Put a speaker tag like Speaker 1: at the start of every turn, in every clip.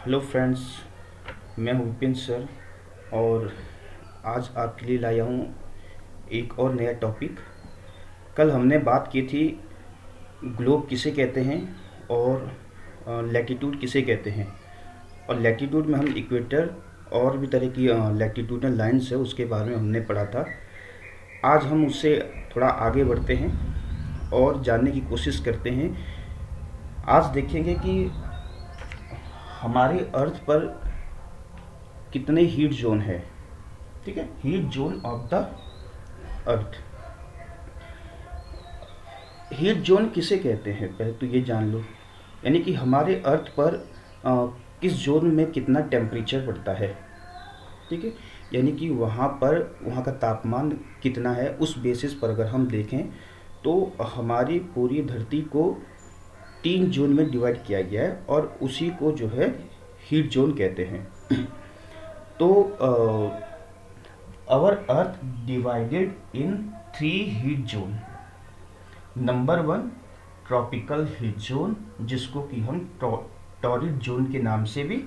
Speaker 1: Hello friends, मैं हूँ Vipin sir. और आज आपके लिए लाया हूँ एक और नया टॉपिक। कल हमने बात की थी ग्लोब किसे कहते हैं और लैटिट्यूड किसे कहते हैं। और लैटिट्यूड में हम इक्वेटर और भी तरह की लैटिट्यूडनल लाइन्स है उसके बारे में हमने पढ़ा था। आज हम उससे थोड़ा आगे बढ़ते हैं और जानने की कोशिश करते हैं। आज देखेंगे कि हमारे अर्थ पर कितने हीट जोन है। ठीक है, heat zone of the earth. Heat zone किसे कहते हैं पहले तो ये जान लो। यानी कि हमारे अर्थ पर किस जोन में कितना टेम्परेचर बढ़ता है। ठीक है, यानी कि वहाँ का तापमान कितना है, उस बेसिस पर अगर हम देखें तो हमारी पूरी धरती को 3 जोन में डिवाइड किया गया है और उसी को जो है हीट जोन कहते हैं। तो our earth divided in 3 heat zone. Number 1 tropical heat zone, जिसको कि हम टॉरिड जोन के नाम से भी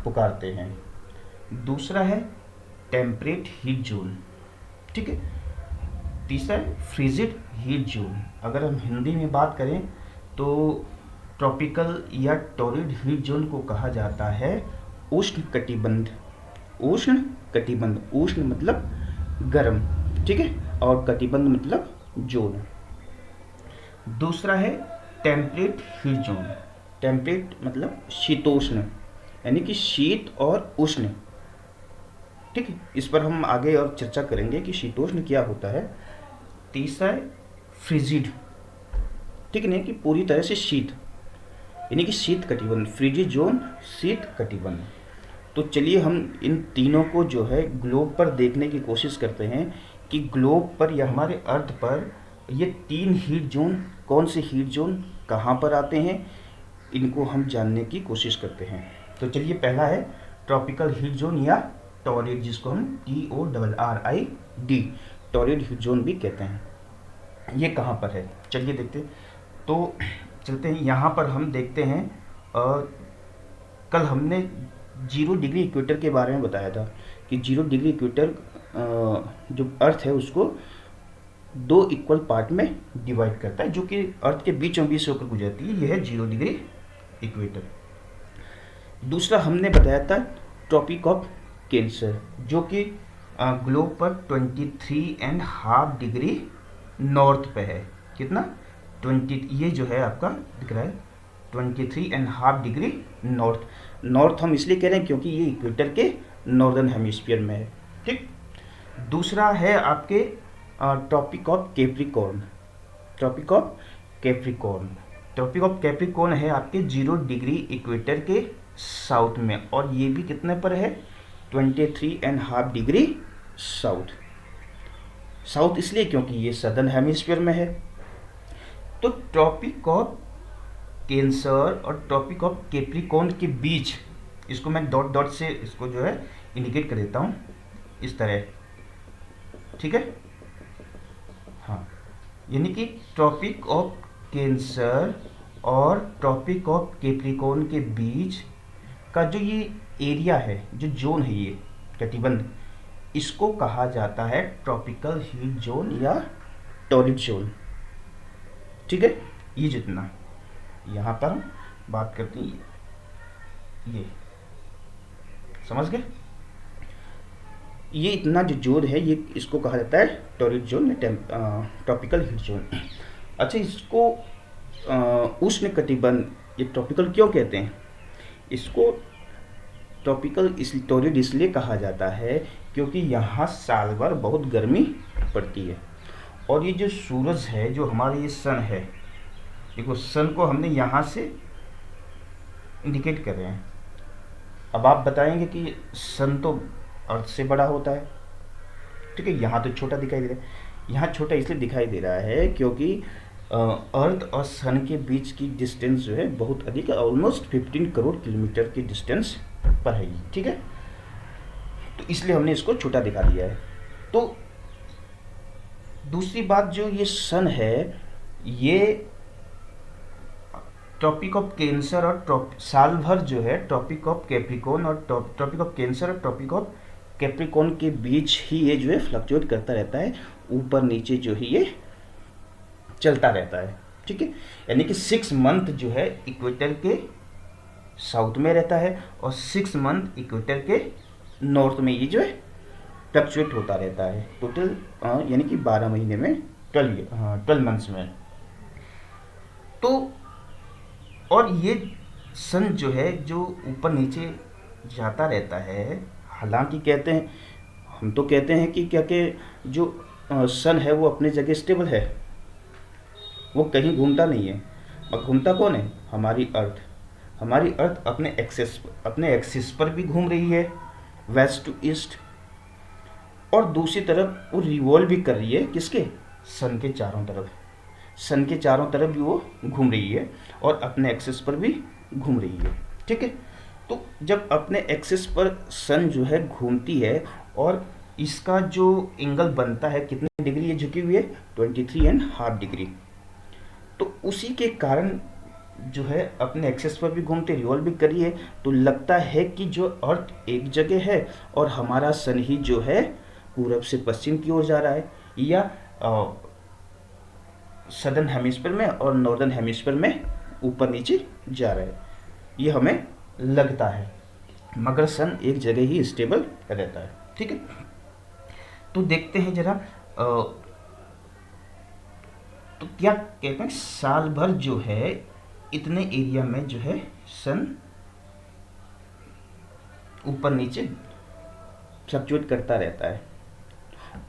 Speaker 1: पुकारते हैं। दूसरा है टेम्परेट हीट जोन। ठीक है। तीसरा है फ्रीजिड हीट जोन। अगर हम हिंदी में बात करें तो ट्रॉपिकल या टॉरिड हीट जोन को कहा जाता है उष्ण कटिबंध। उष्ण कटिबंध, उष्ण मतलब गर्म, ठीक है, और कटिबंध मतलब जोन। दूसरा है टेम्परेट हीट जोन। टेम्परेट मतलब शीतोष्ण, यानी कि शीत और उष्ण। ठीक है, इस पर हम आगे और चर्चा करेंगे कि शीतोष्ण क्या होता है। तीसरा है फ्रिजिड। ठीक है, नहीं कि पूरी तरह से शीत, यानी कि शीत कटिबंध। फ्रिजिड जोन, शीत कटिबंध। तो चलिए हम इन तीनों को जो है ग्लोब पर देखने की कोशिश करते हैं कि ग्लोब पर या हमारे अर्थ पर ये 3 हीट जोन, कौन से हीट जोन कहाँ पर आते हैं, इनको हम जानने की कोशिश करते हैं। तो चलिए, पहला है ट्रॉपिकल हीट जोन या टॉरिड, जिसको हम TORRID, टॉरिड हीट जोन भी कहते हैं। ये कहाँ पर है चलिए देखते हैं। तो चलते हैं, यहाँ पर हम देखते हैं। कल हमने 0 डिग्री इक्वेटर के बारे में बताया था कि 0 डिग्री इक्वेटर जो अर्थ है उसको 2 इक्वल पार्ट में डिवाइड करता है, जो कि अर्थ के बीचों बीच से होकर गुजरती है। यह है 0 डिग्री इक्वेटर। दूसरा हमने बताया था ट्रॉपिक ऑफ कैंसर, जो कि ग्लोब पर 23.5 डिग्री नॉर्थ पे है। कितना? 20, ये जो है आपका दिख रहा है 23.5 डिग्री नॉर्थ। नॉर्थ हम इसलिए कह रहे हैं क्योंकि ये इक्वेटर के नॉर्दर्न हेमिस्फीयर में है। ठीक। दूसरा है आपके Tropic of Capricorn. Tropic of Capricorn, Tropic of Capricorn है आपके 0 डिग्री इक्वेटर के साउथ में, और ये भी कितने पर है? 23.5 डिग्री साउथ। साउथ इसलिए क्योंकि ये सदर्न हेमिस्फीयर में है। तो ट्रॉपिक ऑफ कैंसर और ट्रॉपिक ऑफ कैप्रिकॉर्न के बीच, इसको मैं डॉट डॉट से इसको जो है इंडिकेट कर देता हूँ इस तरह। ठीक है, हाँ, यानी कि ट्रॉपिक ऑफ कैंसर और ट्रॉपिक ऑफ कैप्रिकॉर्न के बीच का जो ये एरिया है, जो जोन है, ये कटिबंध, इसको कहा जाता है ट्रॉपिकल हीट जोन या टॉरिड जोन। ठीक है, ये जितना यहाँ पर हम बात करते हैं, ये समझ गए। ये इतना जो जोन है, ये इसको कहा जाता है टॉरिड जोन या ट्रॉपिकल हीट जोन। अच्छा, इसको उष्ण कटिबंध, ये ट्रॉपिकल क्यों कहते हैं? इसको ट्रॉपिकल टॉरिड इसलिए कहा जाता है क्योंकि यहाँ साल भर बहुत गर्मी पड़ती है। और ये जो सूरज है, जो हमारा ये सन है, देखो सन को हमने यहाँ से इंडिकेट कर रहे हैं। अब आप बताएंगे कि सन तो अर्थ से बड़ा होता है। ठीक है, यहाँ तो छोटा दिखाई दे रहा है। यहाँ छोटा इसलिए दिखाई दे रहा है क्योंकि अर्थ और सन के बीच की डिस्टेंस जो है बहुत अधिक है, ऑलमोस्ट 15 करोड़ किलोमीटर की डिस्टेंस पर है ये। ठीक है, तो इसलिए हमने इसको छोटा दिखा दिया है। तो दूसरी बात, जो ये सन है, ये ट्रॉपिक ऑफ कैंसर और साल भर जो है ट्रॉपिक ऑफ कैप्रिकॉर्न और ट्रॉपिक ऑफ कैंसर और ट्रॉपिक ऑफ कैप्रिकॉर्न के बीच ही ये जो है फ्लक्चुएट करता रहता है, ऊपर नीचे जो है ये चलता रहता है। ठीक है, यानी कि 6 मंथ जो है इक्वेटर के साउथ में रहता है और 6 मंथ इक्वेटर के नॉर्थ में ये जो है फ्लक्चुएट होता रहता है। टोटल यानी कि 12 महीने में 12 मंथ्स में। तो और ये सन जो है जो ऊपर नीचे जाता रहता है, हालांकि कहते हैं, हम तो कहते हैं कि क्या कि जो सन है वो अपने जगह स्टेबल है, वो कहीं घूमता नहीं है। और घूमता कौन है? हमारी अर्थ। हमारी अर्थ अपने एक्सिस पर भी घूम रही है, वेस्ट टू ईस्ट, और दूसरी तरफ वो रिवॉल्व भी कर रही है किसके? सन के चारों तरफ। सन के चारों तरफ भी वो घूम रही है और अपने एक्सिस पर भी घूम रही है। ठीक है, तो जब अपने एक्सिस पर सन जो है घूमती है और इसका जो एंगल बनता है, कितने डिग्री ये झुकी हुई है? 23.5 डिग्री। तो उसी के कारण जो है अपने एक्सेस पर भी घूमते, रिवॉल्व भी करिए, तो लगता है कि जो अर्थ एक जगह है और हमारा सन ही जो है पूरब से पश्चिम की ओर जा रहा है, या सदर्न हेमिस्फीयर में और नॉर्दर्न हेमिस्फीयर में ऊपर नीचे जा रहा है, ये हमें लगता है, मगर सन एक जगह ही स्टेबल रहता है। ठीक है, तो देखते हैं जरा, तो क्या कहते हैं, साल भर जो है इतने एरिया में जो है सन ऊपर नीचे फ्लक्चुएट करता रहता है।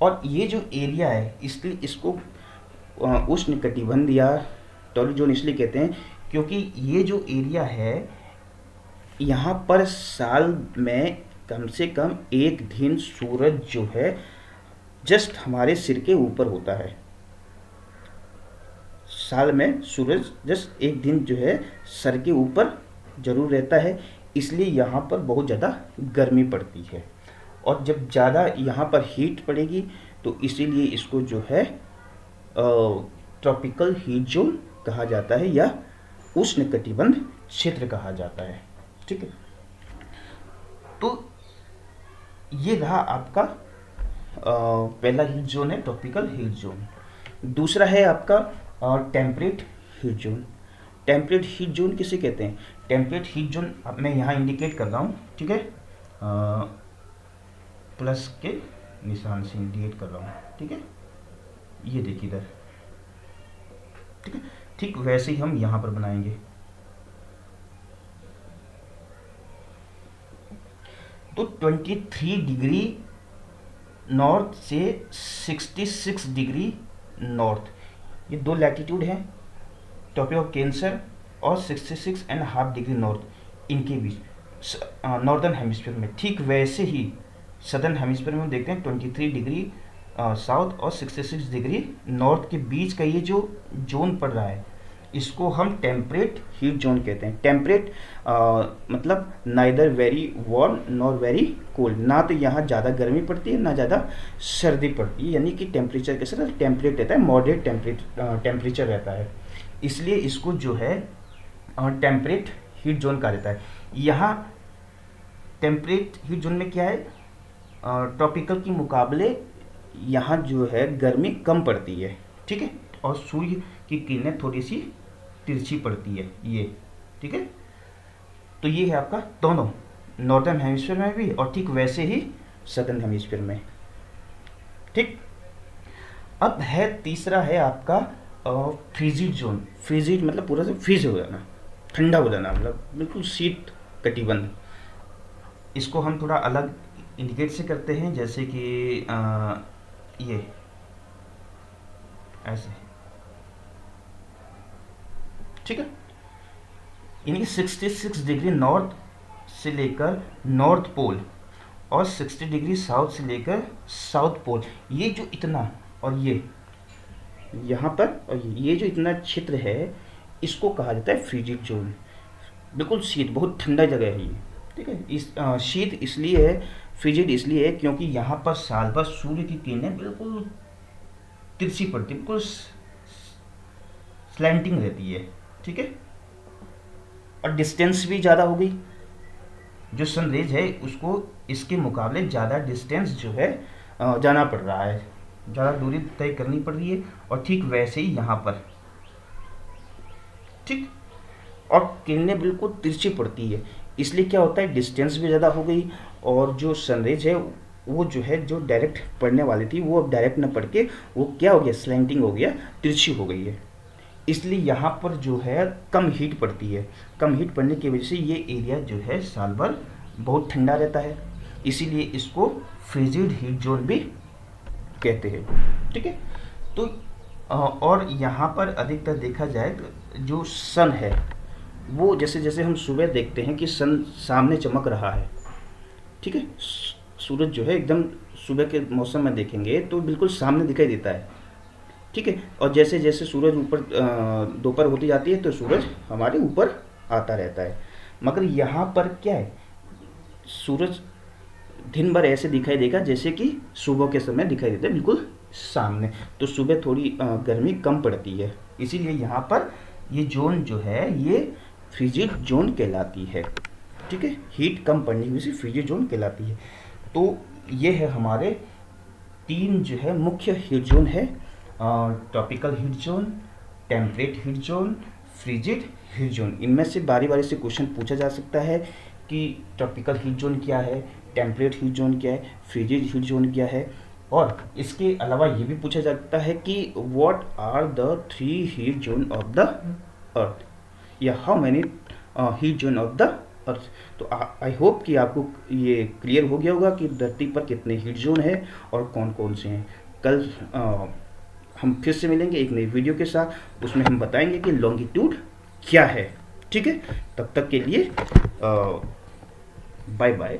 Speaker 1: और ये जो एरिया है, इसलिए इसको उष्णकटिबंध या टॉरिड जोन इसलिए कहते हैं क्योंकि ये जो एरिया है यहाँ पर साल में कम से कम एक दिन सूरज जो है जस्ट हमारे सिर के ऊपर होता है। साल में सूरज जस्ट एक दिन जो है सर के ऊपर जरूर रहता है, इसलिए यहाँ पर बहुत ज़्यादा गर्मी पड़ती है। और जब ज़्यादा यहाँ पर हीट पड़ेगी तो इसीलिए इसको जो है ट्रॉपिकल हीट जोन कहा जाता है या उष्णकटिबंध क्षेत्र कहा जाता है। ठीक है, तो ये रहा आपका पहला हीट जोन है ट्रॉपिकल हीट जोन। दूसरा है आपका temperate heat zone. Temperate heat zone किसे कहते हैं? टेम्परेट हीट जोन अब मैं यहाँ इंडिकेट कर रहा हूँ, ठीक है, प्लस के निशान से इंडिकेट कर रहा हूँ। ठीक है, ये देखिए इधर, ठीक है, ठीक वैसे ही हम यहाँ पर बनाएंगे। तो 23 डिग्री नॉर्थ से 66 डिग्री नॉर्थ, ये दो लैटिट्यूड हैं, टॉपिक ऑफ कैंसर और 66.5 डिग्री नॉर्थ, इनके बीच नॉर्दर्न हेमिस्फीयर में। ठीक वैसे ही सदर्न हेमिस्फीयर में हम देखते हैं 23 डिग्री साउथ और 66 डिग्री नॉर्थ के बीच का ये जो जोन पड़ रहा है, इसको हम टेम्परेट हीट जोन कहते हैं। टेम्परेट मतलब neither very warm nor very cold, ना तो यहाँ ज़्यादा गर्मी पड़ती है ना ज़्यादा सर्दी पड़ती है, यानी कि टेम्परेचर कैसे रहता है? टेम्परेट रहता है, मॉडरेट टेम्परेचर रहता है, इसलिए इसको जो है टेम्परेट हीट जोन कहा जाता है। यहाँ टेम्परेट हीट जोन में क्या है, ट्रॉपिकल के मुकाबले यहाँ जो है गर्मी कम पड़ती है, ठीक है, और सूर्य की किरणें थोड़ी सी तिरछी पड़ती है ये, ठीक है। तो ये है आपका दोनों नॉर्दर्न हेमिस्फीयर में भी और ठीक वैसे ही सदर्न हेमिस्फीयर में, ठीक। अब है तीसरा है आपका फ्रीजिड जोन। फ्रीजिड मतलब पूरा से फ्रीज हो जाना, ठंडा हो जाना, मतलब बिल्कुल शीत कटिबंध। इसको हम थोड़ा अलग इंडिकेट से करते हैं, जैसे कि ये ऐसे, ठीक है, यानी कि 66 डिग्री नॉर्थ से लेकर नॉर्थ पोल और 60 डिग्री साउथ से लेकर साउथ पोल, ये जो इतना और ये यहाँ पर और ये जो इतना क्षेत्र है, इसको कहा जाता है फ्रीजिड जोन। बिल्कुल शीत, बहुत ठंडा जगह है ये, ठीक है। इस शीत इसलिए है, फ्रीजिड इसलिए है क्योंकि यहाँ पर साल भर सूर्य की किरणें बिल्कुल तिरछी पड़ती, बिल्कुल स्लैंटिंग रहती है, ठीक है। और डिस्टेंस भी ज़्यादा हो गई। जो सन रेज है उसको इसके मुकाबले ज़्यादा डिस्टेंस जो है जाना पड़ रहा है, ज़्यादा दूरी तय करनी पड़ रही है। और ठीक वैसे ही यहाँ पर, ठीक, और किरणें बिल्कुल तिरछी पड़ती है, इसलिए क्या होता है, डिस्टेंस भी ज़्यादा हो गई और जो सनरेज है वो जो है, जो डायरेक्ट पड़ने वाली थी वो अब डायरेक्ट न पड़ के वो क्या हो गया, स्लैंटिंग हो गया, तिरछी हो गई है। इसलिए यहाँ पर जो है कम हीट पड़ती है। कम हीट पड़ने की वजह से ये एरिया जो है साल भर बहुत ठंडा रहता है, इसीलिए इसको फ्रिजिड हीट जोन भी कहते हैं। ठीक है, तो और यहाँ पर अधिकतर देखा जाए तो जो सन है वो जैसे जैसे हम सुबह देखते हैं कि सन सामने चमक रहा है, ठीक है, सूरज जो है एकदम सुबह के मौसम में देखेंगे तो बिल्कुल सामने दिखाई देता है, ठीक है। और जैसे जैसे सूरज ऊपर दोपहर होती जाती है तो सूरज हमारे ऊपर आता रहता है। मगर यहाँ पर क्या है, सूरज दिन भर ऐसे दिखाई देगा जैसे कि सुबह के समय दिखाई देता है बिल्कुल सामने। तो सुबह थोड़ी गर्मी कम पड़ती है, इसीलिए यहाँ पर ये जोन जो है ये फ्रिजिड जोन कहलाती है, ठीक है। हीट कम पड़ने की वजह से फ्रिजिड जोन कहलाती है। तो ये है हमारे 3 जो है मुख्य हीट जोन है, tropical heat zone, temperate heat zone, frigid heat zone. इनमें से बारी बारी से क्वेश्चन पूछा जा सकता है कि ट्रॉपिकल हीट जोन क्या है, टेम्परेट हीट जोन क्या है, फ्रिजिड हीट जोन क्या है। और इसके अलावा ये भी पूछा जाता है कि what are the 3 heat zone of the earth, या how many heat zone of the earth. तो आई होप कि आपको ये क्लियर हो गया होगा कि धरती पर कितने हीट जोन है और कौन कौन से हैं। कल हम फिर से मिलेंगे एक नई वीडियो के साथ, उसमें हम बताएंगे कि लॉन्गिट्यूड क्या है, ठीक है। तब तक के लिए बाय बाय।